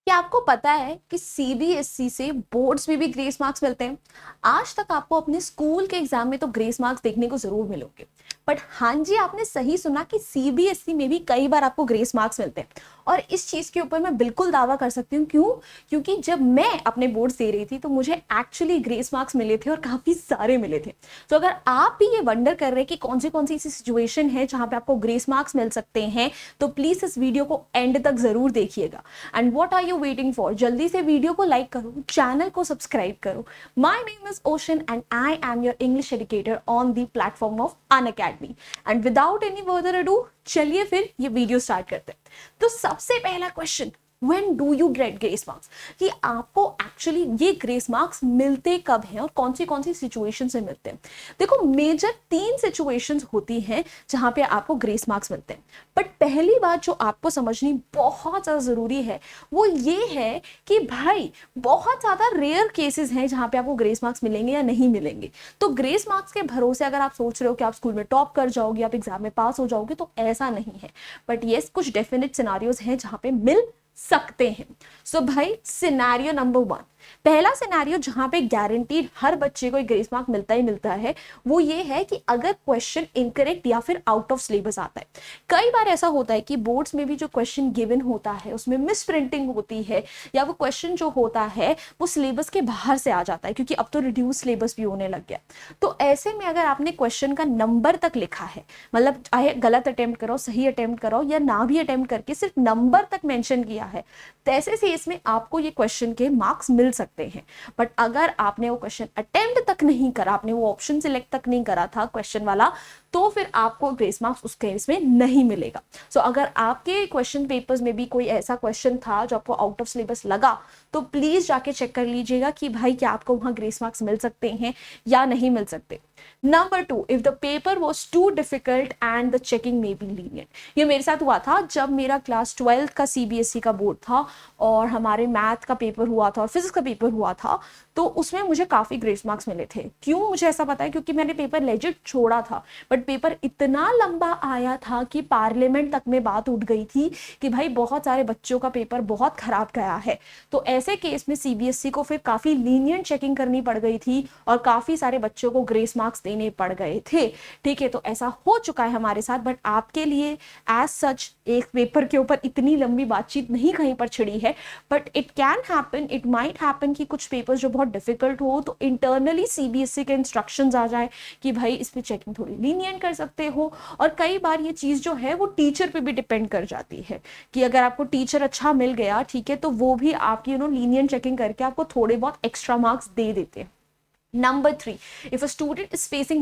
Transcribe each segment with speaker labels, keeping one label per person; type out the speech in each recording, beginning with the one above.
Speaker 1: क्या आपको पता है कि सीबीएसई से बोर्ड्स में भी ग्रेस मार्क्स मिलते हैं? आज तक आपको अपने स्कूल के एग्जाम में तो ग्रेस मार्क्स देखने को जरूर मिलोगे, बट हाँ जी, आपने सही सुना कि सीबीएसई में भी कई बार आपको ग्रेस मार्क्स मिलते हैं। और इस चीज के ऊपर मैं बिल्कुल दावा कर सकती हूँ। क्यों? क्योंकि जब मैं अपने बोर्ड्स दे रही थी तो मुझे एक्चुअली ग्रेस मार्क्स मिले थे और काफी सारे मिले थे। तो अगर आप भी ये वंडर कर रहे हैं कि कौन सी ऐसी सिचुएशन है जहां पे आपको ग्रेस मार्क्स मिल सकते हैं, तो प्लीज इस वीडियो को एंड तक जरूर देखिएगा। And what are you waiting for? जल्दी से वीडियो को लाइक करो, चैनल को सब्सक्राइब करो। My name is ocean and I am your English educator on the platform of Unacademy. And without any further ado, चलिए फिर ये वीडियो स्टार्ट करते हैं। तो सबसे पहला question, When do you get grace marks? कि आपको एक्चुअली ये ग्रेस मार्क्स मिलते कब हैं और कौन सी सिचुएशन से मिलते हैं? देखो, मेजर 3 सिचुएशंस होती हैं जहां पे आपको ग्रेस मार्क्स मिलते हैं। बट पहली बात जो आपको समझनी बहुत ज्यादा जरूरी है वो ये है कि भाई बहुत ज्यादा रेयर केसेस हैं जहां पे आपको ग्रेस मार्क्स मिलेंगे या नहीं मिलेंगे। तो ग्रेस मार्क्स के भरोसे अगर आप सोच रहे हो कि आप स्कूल में टॉप कर जाओगे, आप एग्जाम में पास हो जाओगे, तो ऐसा नहीं है। बट येस, कुछ डेफिनेट सिनारियोज हैं जहां पे मिल सकते हैं। सो भाई, सिनेरियो नंबर 1, पहला सिनेरियो जहां पे गारंटीड हर बच्चे को एक ग्रेस मार्क मिलता ही मिलता है, वो ये है कि अगर क्वेश्चन इनकरेक्ट या फिर आउट ऑफ सिलेबस आता है। कई बार ऐसा होता है कि बोर्ड्स में भी जो क्वेश्चन गिवन होता है उसमें मिस प्रिंटिंग होती है, या वो क्वेश्चन जो होता है वो सिलेबस के बाहर से आ जाता है, क्योंकि अब तो रिड्यूस सिलेबस भी होने लग गया। तो ऐसे में अगर आपने क्वेश्चन का नंबर तक लिखा है, मतलब चाहे गलत अटेम्प्ट करो, सही अटेम्प्ट करो, या ना भी अटेम्प्ट करके सिर्फ नंबर तक मेंशन किया है, तैसे से इसमें आपको ये क्वेश्चन के मार्क्स मिल सकते हैं। बट अगर आपने वो क्वेश्चन अटेम्प्ट तक नहीं करा, आपने वो ऑप्शन सिलेक्ट तक नहीं करा था क्वेश्चन वाला, तो फिर आपको ग्रेस मार्क्स उस केस में नहीं मिलेगा। सो अगर आपके क्वेश्चन पेपर्स में भी कोई ऐसा क्वेश्चन था जो आपको आउट ऑफ सिलेबस लगा, तो प्लीज जाके चेक कर लीजिएगा कि भाई क्या आपको वहां ग्रेस मार्क्स मिल सकते हैं या नहीं मिल सकते। Number 2, if the paper was too difficult and the checking may be lenient. ये मेरे साथ हुआ था जब मेरा क्लास 12 का सीबीएसई का बोर्ड था और हमारे मैथ का पेपर हुआ था और फिजिक्स का पेपर हुआ था। तो उसमें मुझे काफी ग्रेस मार्क्स मिले थे। क्यों मुझे ऐसा पता है? क्योंकि मैंने पेपर लेजिट छोड़ा था, बट पेपर इतना लंबा आया था कि पार्लियामेंट तक में बात उठ गई थी कि भाई बहुत सारे बच्चों का पेपर बहुत खराब गया है। तो ऐसे केस में सीबीएसई को फिर काफी लीनियंट चेकिंग करनी पड़ गई थी और काफी सारे बच्चों को ग्रेस मार्क्स देने पड़ गए थे। ठीक है, तो ऐसा हो चुका है हमारे साथ। बट आपके लिए एज सच एक पेपर के ऊपर इतनी लंबी बातचीत नहीं कहीं पर छिड़ी है, but it can happen, it might happen कि कुछ पेपर्स जो बहुत डिफिकल्ट हो तो इंटरनली सीबीएसई के इंस्ट्रक्शंस आ जाए कि भाई इस पे चेकिंग थोड़ी लीनियंट कर सकते हो। और कई बार ये चीज जो है वो टीचर पे भी डिपेंड कर जाती है कि अगर आपको टीचर अच्छा मिल गया, ठीक है, तो वो भी आपकी लीनियंट चेकिंग करके आपको थोड़े बहुत एक्स्ट्रा मार्क्स दे देते हैं। Number 3, if a student is facing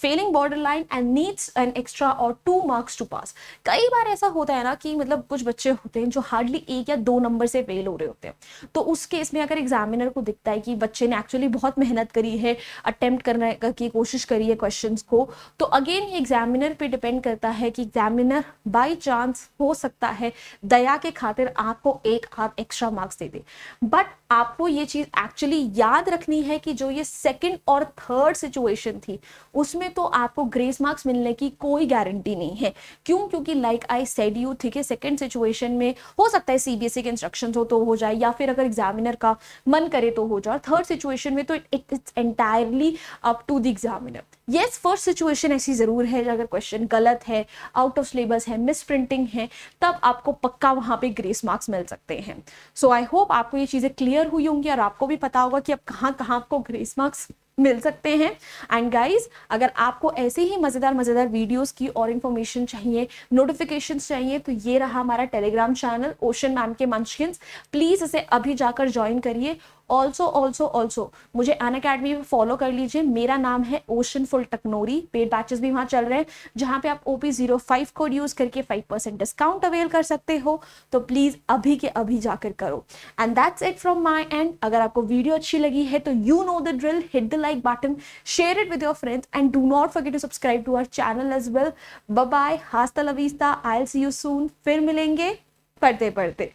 Speaker 1: failing borderline and needs an extra or 2 marks to pass। कई बार ऐसा होता है ना कि मतलब कुछ बच्चे होते हैं जो हार्डली 1 या 2 नंबर से फेल हो रहे होते हैं। तो उस केस में अगर एग्जामिनर को दिखता है कि बच्चे ने एक्चुअली बहुत मेहनत करी है, अटेम्प्ट करने की कोशिश करी है क्वेश्चंस को, तो अगेन ये एग्जामिनर पे डिपेंड करता है कि एग्जामिनर बाई चांस हो सकता है दया के खातिर आपको 1 आध extra marks they they. But आपको ये चीज एक्चुअली याद रखनी है कि जो ये सेकंड और थर्ड सिचुएशन थी उसमें तो आपको ग्रेस मार्क्स मिलने की कोई गारंटी नहीं है। क्यों? क्योंकि लाइक आई सेड यू, ठीक है, सेकंड सिचुएशन में हो सकता है सीबीएसई के इंस्ट्रक्शंस हो तो हो जाए, या फिर अगर एग्जामिनर का मन करे तो हो जाए। थर्ड सिचुएशन में तो it's entirely up to the examiner. Yes, first situation ऐसी जरूर है अगर क्वेश्चन गलत है, आउट ऑफ सिलेबस है, मिस प्रिंटिंग है, तब आपको पक्का वहां पे ग्रेस मार्क्स मिल सकते हैं। सो आई होप आपको ये चीजें क्लियर हुई होंगी और आपको भी पता होगा कि अब कहाँ कहाँ आपको ग्रेस मार्क्स मिल सकते हैं। एंड गाइज, अगर आपको ऐसे ही मजेदार वीडियोस की और इन्फॉर्मेशन चाहिए, नोटिफिकेशंस चाहिए, तो ये रहा हमारा टेलीग्राम चैनल ओशन मैम के मंचकिंस। प्लीज इसे अभी जाकर ज्वाइन करिए। ऑल्सो मुझे अनअकैडमी पे फॉलो कर लीजिए। मेरा नाम है ओशन फुल टकनोरी। पेड बैचेस भी वहां चल रहे हैं जहां पे आप OP05 कोड यूज करके 5% डिस्काउंट अवेल कर सकते हो। तो प्लीज अभी के अभी जाकर करो। And that's it from my end. अगर आपको वीडियो अच्छी लगी है तो you know the drill, hit the like button, share it with your friends and do not forget to subscribe to our channel as well. Bye bye, hasta la vista, I will see you soon. फिर मिलेंगे पढ़ते पढ़ते।